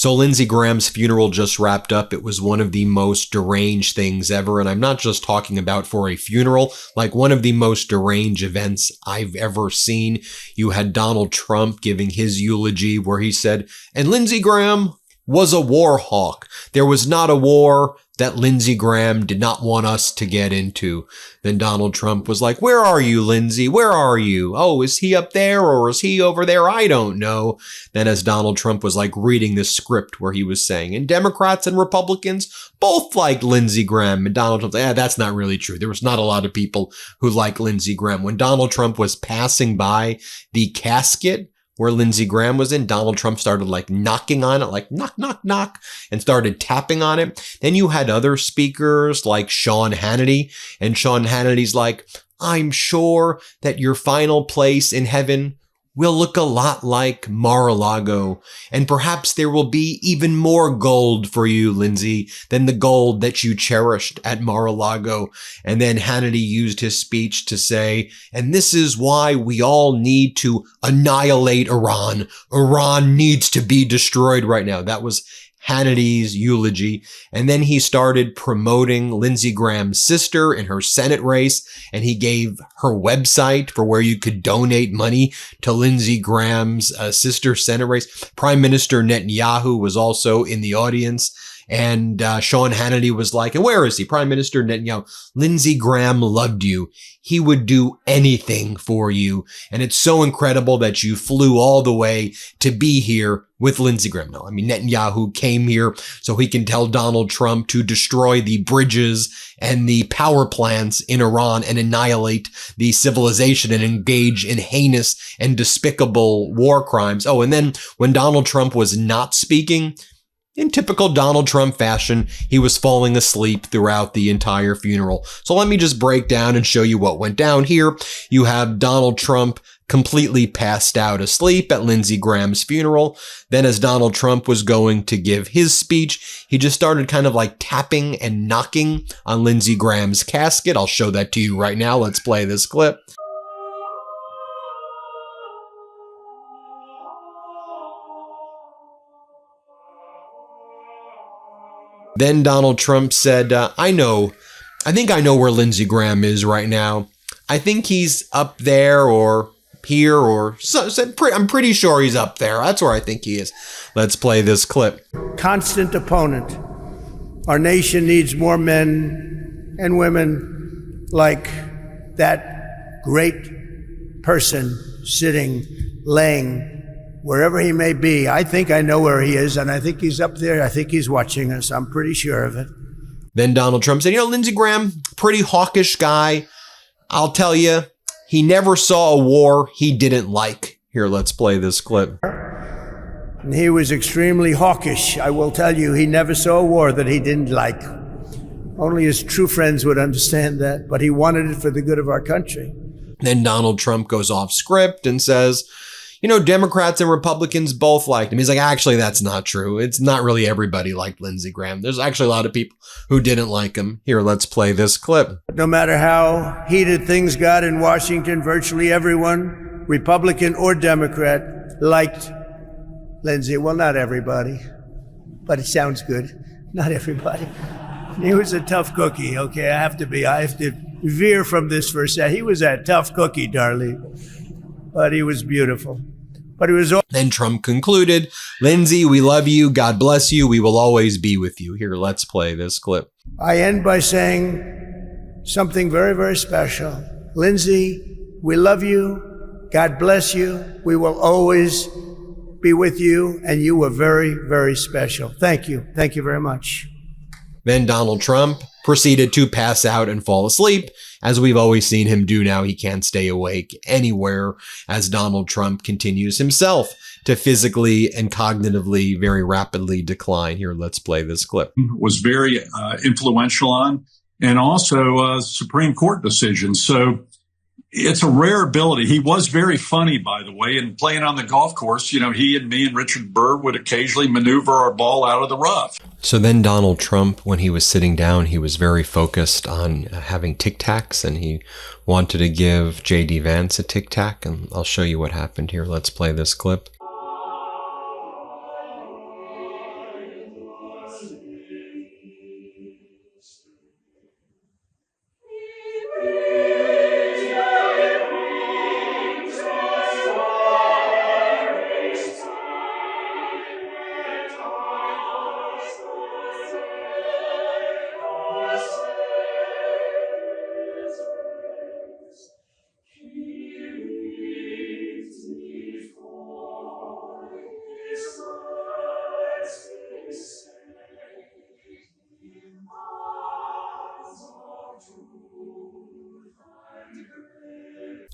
So Lindsey Graham's funeral just wrapped up. It was one of the most deranged things ever. And I'm not just talking about for a funeral, like one of the most deranged events I've ever seen. You had Donald Trump giving his eulogy where he said, and Lindsey Graham was a war hawk. There was not a war that Lindsey Graham did not want us to get into. Then Donald Trump was like, where are you, Lindsey? Where are you? Oh, is he up there or is he over there? I don't know. Then as Donald Trump was like reading the script where he was saying, and Democrats and Republicans both like Lindsey Graham, and Donald Trump, that's not really true. There was not a lot of people who like Lindsey Graham. When Donald Trump was passing by the casket where Lindsey Graham was in, Donald Trump started like knocking on it, like knock, knock, knock, and started tapping on it. Then you had other speakers like Sean Hannity, and Sean Hannity's like, I'm sure that your final place in heaven will look a lot like Mar-a-Lago, and perhaps there will be even more gold for you, Lindsey, than the gold that you cherished at Mar-a-Lago. And then Hannity used his speech to say, and this is why we all need to annihilate Iran. Iran needs to be destroyed right now. That was Hannity's eulogy. And then he started promoting Lindsey Graham's sister in her Senate race, and he gave her website for where you could donate money to Lindsey Graham's sister Senate race. Prime Minister Netanyahu was also in the audience. And Sean Hannity was like, and where is he? Prime Minister Netanyahu, Lindsey Graham loved you. He would do anything for you. And it's so incredible that you flew all the way to be here with Lindsey Graham. No, I mean, Netanyahu came here so he can tell Donald Trump to destroy the bridges and the power plants in Iran and annihilate the civilization and engage in heinous and despicable war crimes. Oh, and then when Donald Trump was not speaking, in typical Donald Trump fashion, he was falling asleep throughout the entire funeral. So let me just break down and show you what went down here. You have Donald Trump completely passed out asleep at Lindsey Graham's funeral. Then as Donald Trump was going to give his speech, he just started kind of like tapping and knocking on Lindsey Graham's casket. I'll show that to you right now. Let's play this clip. Then Donald Trump said, I think I know where Lindsey Graham is right now. I think he's up there or here or I'm pretty sure he's up there. That's where I think he is. Let's play this clip. Constant opponent. Our nation needs more men and women like that great person sitting, laying, wherever he may be. I think I know where he is, and I think he's up there. I think he's watching us. I'm pretty sure of it. Then Donald Trump said, Lindsey Graham, pretty hawkish guy. I'll tell you, he never saw a war he didn't like. Here, let's play this clip. And he was extremely hawkish. I will tell you, he never saw a war that he didn't like. Only his true friends would understand that, but he wanted it for the good of our country. Then Donald Trump goes off script and says, Democrats and Republicans both liked him. He's like, actually, that's not true. It's not really everybody liked Lindsey Graham. There's actually a lot of people who didn't like him. Here, let's play this clip. No matter how heated things got in Washington, virtually everyone, Republican or Democrat, liked Lindsey. Well, not everybody, but it sounds good. Not everybody. He was a tough cookie, okay? I have to veer from this for a second. He was a tough cookie, darling, but he was beautiful. But it was. Then Trump concluded, Lindsey, we love you. God bless you. We will always be with you. Here, let's play this clip. I end by saying something very, very special. Lindsey, we love you. God bless you. We will always be with you. And you were very, very special. Thank you. Thank you very much. Then Donald Trump proceeded to pass out and fall asleep. As we've always seen him do now, he can't stay awake anywhere as Donald Trump continues himself to physically and cognitively very rapidly decline. Here, let's play this clip. Was very influential on, and also Supreme Court decisions. So it's a rare ability. He was very funny, by the way, and playing on the golf course, he and me and Richard Burr would occasionally maneuver our ball out of the rough. So then Donald Trump, when he was sitting down, he was very focused on having Tic Tacs, and he wanted to give J.D. Vance a Tic Tac, and I'll show you what happened here. Let's play this clip.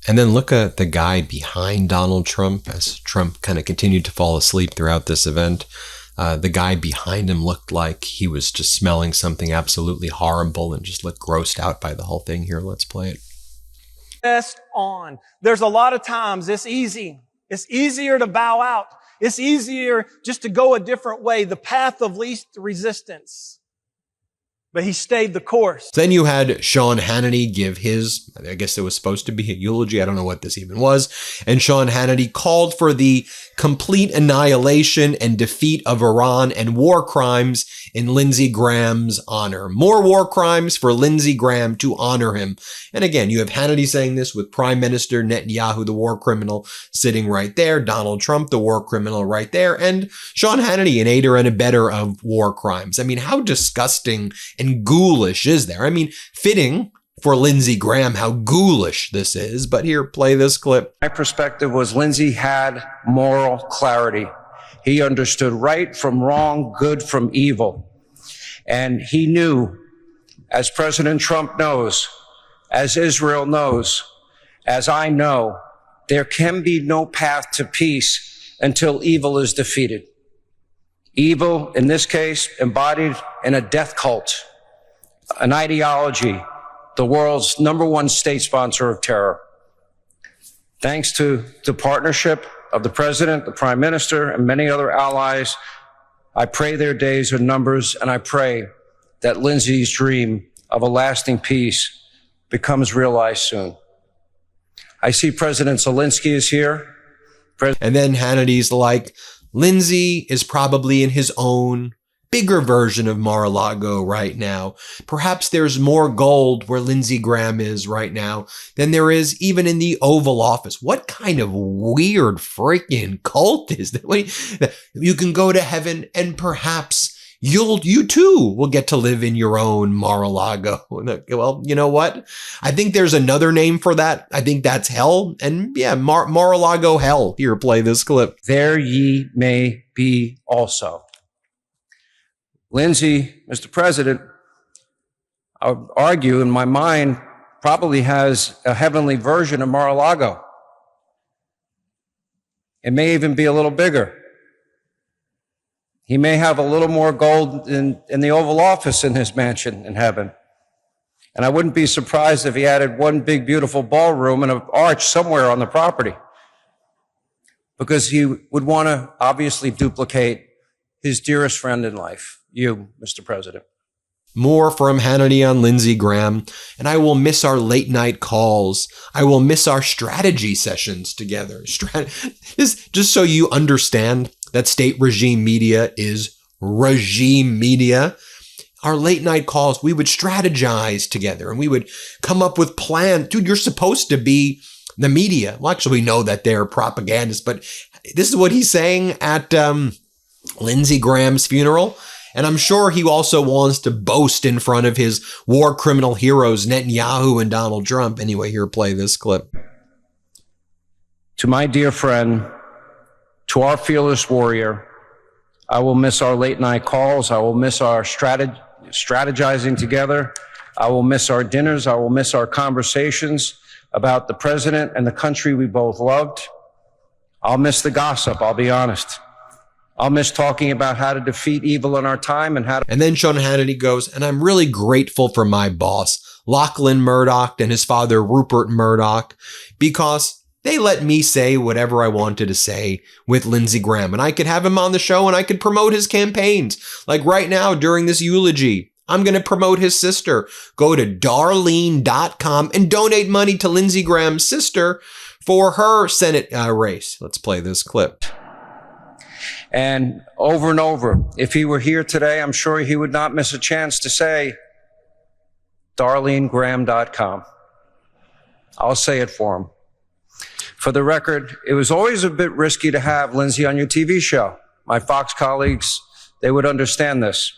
And then look at the guy behind Donald Trump as Trump kind of continued to fall asleep throughout this event. The guy behind him looked like he was just smelling something absolutely horrible and just looked grossed out by the whole thing. Here, let's play it. Best on. There's a lot of times it's easy. It's easier to bow out. It's easier just to go a different way, the path of least resistance. But he stayed the course. Then you had Sean Hannity give his, I guess it was supposed to be a eulogy. I don't know what this even was. And Sean Hannity called for the complete annihilation and defeat of Iran and war crimes in Lindsey Graham's honor. More war crimes for Lindsey Graham to honor him. And again, you have Hannity saying this with Prime Minister Netanyahu, the war criminal, sitting right there. Donald Trump, the war criminal, right there. And Sean Hannity, an aider and abetter of war crimes. I mean, how disgusting and ghoulish is there? I mean, fitting for Lindsey Graham how ghoulish this is. But here, play this clip. My perspective was Lindsey had moral clarity. He understood right from wrong, good from evil. And he knew, as President Trump knows, as Israel knows, as I know, there can be no path to peace until evil is defeated. Evil, in this case, embodied in a death cult, an ideology, the world's #1 state sponsor of terror. Thanks to the partnership of the president, the prime minister, and many other allies, I pray their days are numbers, and I pray that Lindsey's dream of a lasting peace becomes realized soon. I see President Zelensky is here. And then Hannity's like, Lindsey is probably in his own bigger version of Mar-a-Lago right now. Perhaps there's more gold where Lindsey Graham is right now than there is even in the Oval Office. What kind of weird freaking cult is that? You can go to heaven and perhaps you too will get to live in your own Mar-a-Lago. Well, you know what? I think there's another name for that. I think that's hell. And yeah, Mar-a-Lago hell. Here, play this clip. There ye may be also. Lindsey, Mr. President, I would argue in my mind, probably has a heavenly version of Mar-a-Lago. It may even be a little bigger. He may have a little more gold in the Oval Office in his mansion in heaven. And I wouldn't be surprised if he added one big, beautiful ballroom and an arch somewhere on the property, because he would want to obviously duplicate his dearest friend in life, you, Mr. President. More from Hannity on Lindsey Graham. And I will miss our late night calls. I will miss our strategy sessions together. This, just so you understand that state regime media is regime media. Our late night calls, we would strategize together and we would come up with plans. Dude, you're supposed to be the media. Well, actually, we know that they're propagandists, but this is what he's saying at Lindsey Graham's funeral. And I'm sure he also wants to boast in front of his war criminal heroes, Netanyahu and Donald Trump. Anyway, here, play this clip. To my dear friend, to our fearless warrior, I will miss our late night calls. I will miss our strategizing together. I will miss our dinners. I will miss our conversations about the president and the country we both loved. I'll miss the gossip, I'll be honest. I'll miss talking about how to defeat evil in our time and how to... And then Sean Hannity goes, and I'm really grateful for my boss, Lachlan Murdoch, and his father, Rupert Murdoch, because they let me say whatever I wanted to say with Lindsey Graham. And I could have him on the show and I could promote his campaigns. Like right now during this eulogy, I'm going to promote his sister. Go to Darlene.com and donate money to Lindsey Graham's sister for her Senate race. Let's play this clip. And over, if he were here today, I'm sure he would not miss a chance to say, DarleneGraham.com. I'll say it for him. For the record, it was always a bit risky to have Lindsey on your TV show. My Fox colleagues, they would understand this.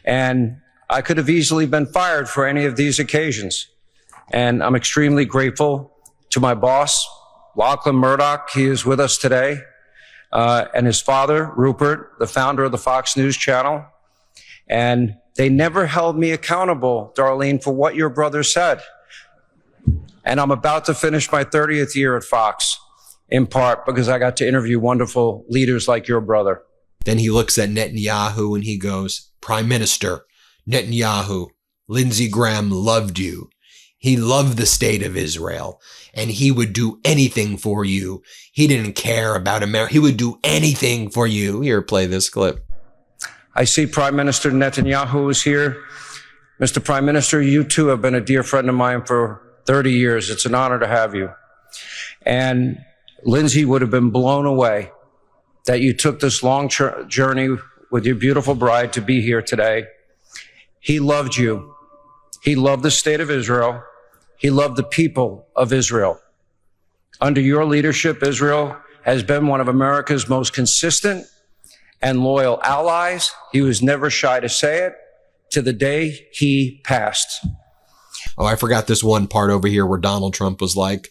And I could have easily been fired for any of these occasions. And I'm extremely grateful to my boss, Lachlan Murdoch. He is with us today. And his father, Rupert, the founder of the Fox News Channel. And they never held me accountable, Darlene, for what your brother said. And I'm about to finish my 30th year at Fox, in part because I got to interview wonderful leaders like your brother. Then he looks at Netanyahu and he goes, Prime Minister Netanyahu, Lindsey Graham loved you. He loved the state of Israel, and he would do anything for you. He didn't care about America. He would do anything for you. Here, play this clip. I see Prime Minister Netanyahu is here. Mr. Prime Minister, you too have been a dear friend of mine for 30 years. It's an honor to have you. And Lindsey would have been blown away that you took this long journey with your beautiful bride to be here today. He loved you. He loved the state of Israel. He loved the people of Israel. Under your leadership, Israel has been one of America's most consistent and loyal allies. He was never shy to say it to the day he passed. Oh, I forgot this one part over here where Donald Trump was like,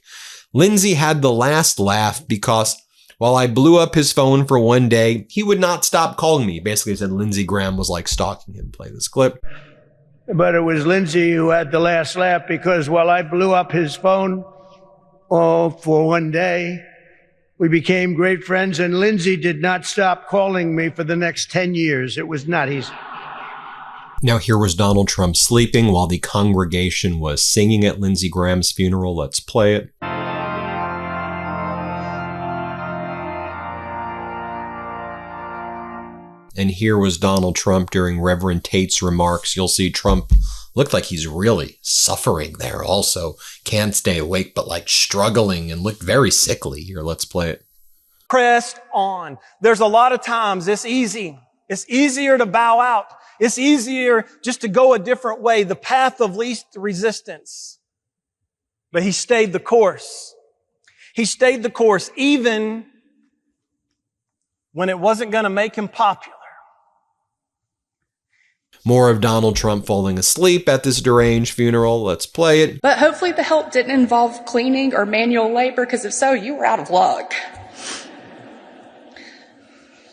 Lindsey had the last laugh because while I blew up his phone for one day, he would not stop calling me. Basically said Lindsey Graham was like stalking him. Play this clip. But it was Lindsey who had the last laugh because while I blew up his phone for one day, we became great friends, and Lindsey did not stop calling me for the next 10 years. It was not easy. Now here was Donald Trump sleeping while the congregation was singing at Lindsey Graham's funeral. Let's play it. And here was Donald Trump during Reverend Tate's remarks. You'll see Trump looked like he's really suffering there also. Can't stay awake, but like struggling and looked very sickly. Here, let's play it. Pressed on. There's a lot of times it's easy. It's easier to bow out. It's easier just to go a different way, the path of least resistance. But he stayed the course. He stayed the course even when it wasn't going to make him popular. More of Donald Trump falling asleep at this deranged funeral. Let's play it. But hopefully the help didn't involve cleaning or manual labor, because if so, you were out of luck.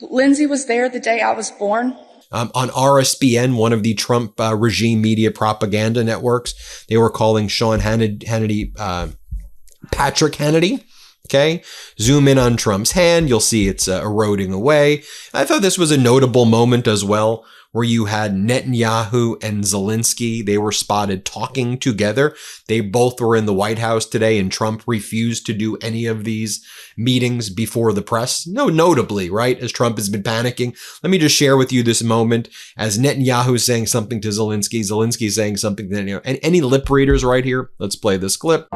Lindsey was there the day I was born. On RSBN, one of the Trump regime media propaganda networks, they were calling Sean Hannity Patrick Hannity. Okay, zoom in on Trump's hand. You'll see it's eroding away. I thought this was a notable moment as well, where you had Netanyahu and Zelensky. They were spotted talking together. They both were in the White House today, and Trump refused to do any of these meetings before the press. No, notably, right, as Trump has been panicking. Let me just share with you this moment as Netanyahu is saying something to Zelensky, Zelensky is saying something to Netanyahu. And any lip readers right here? Let's play this clip.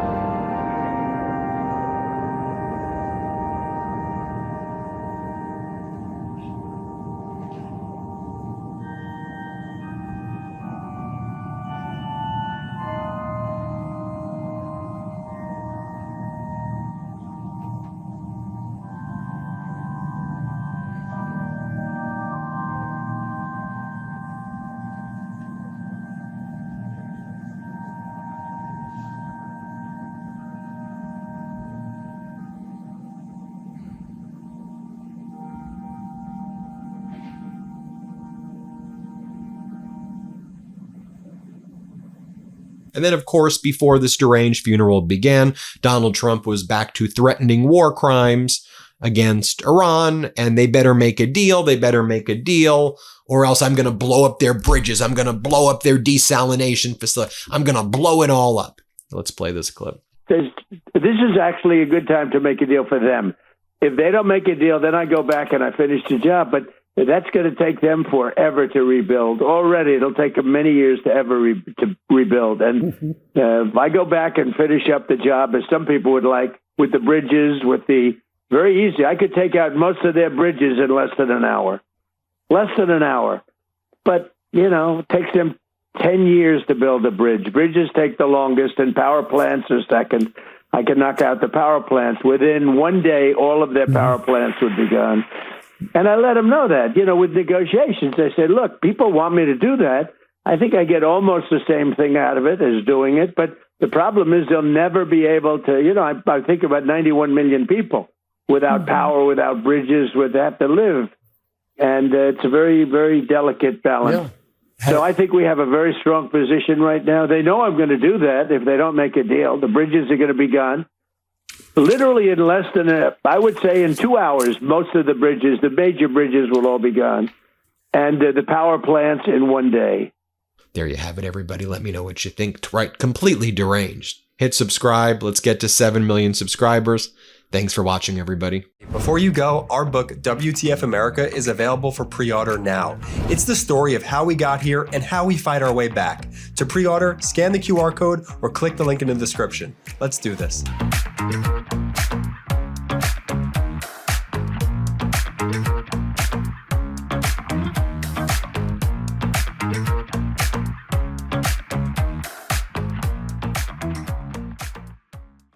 And then, of course, before this deranged funeral began, Donald Trump was back to threatening war crimes against Iran, and they better make a deal. They better make a deal, or else I'm going to blow up their bridges. I'm going to blow up their desalination facility. I'm going to blow it all up. Let's play this clip. This is actually a good time to make a deal for them. If they don't make a deal, then I go back and I finish the job. But that's going to take them forever to rebuild. Already, it'll take them many years to ever to rebuild. And if I go back and finish up the job, as some people would like, with the bridges, with the Very easy. I could take out most of their bridges in less than an hour. Less than an hour. But, it takes them 10 years to build a bridge. Bridges take the longest, and power plants are second. I can knock out the power plants. Within one day, all of their power plants would be gone. And I let them know that, with negotiations. I said, look, people want me to do that. I think I get almost the same thing out of it as doing it. But the problem is they'll never be able to, I think about 91 million people without power, without bridges, would have to live. And it's a very, very delicate balance. Yeah. So I think we have a very strong position right now. They know I'm going to do that if they don't make a deal. The bridges are going to be gone. Literally in less than, I would say in 2 hours, most of the bridges, the major bridges will all be gone. And the power plants in one day. There you have it, everybody. Let me know what you think. Right, completely deranged. Hit subscribe. Let's get to 7 million subscribers. Thanks for watching, everybody. Before you go, our book, WTF America, is available for pre-order now. It's the story of how we got here and how we fight our way back. To pre-order, scan the QR code or click the link in the description. Let's do this.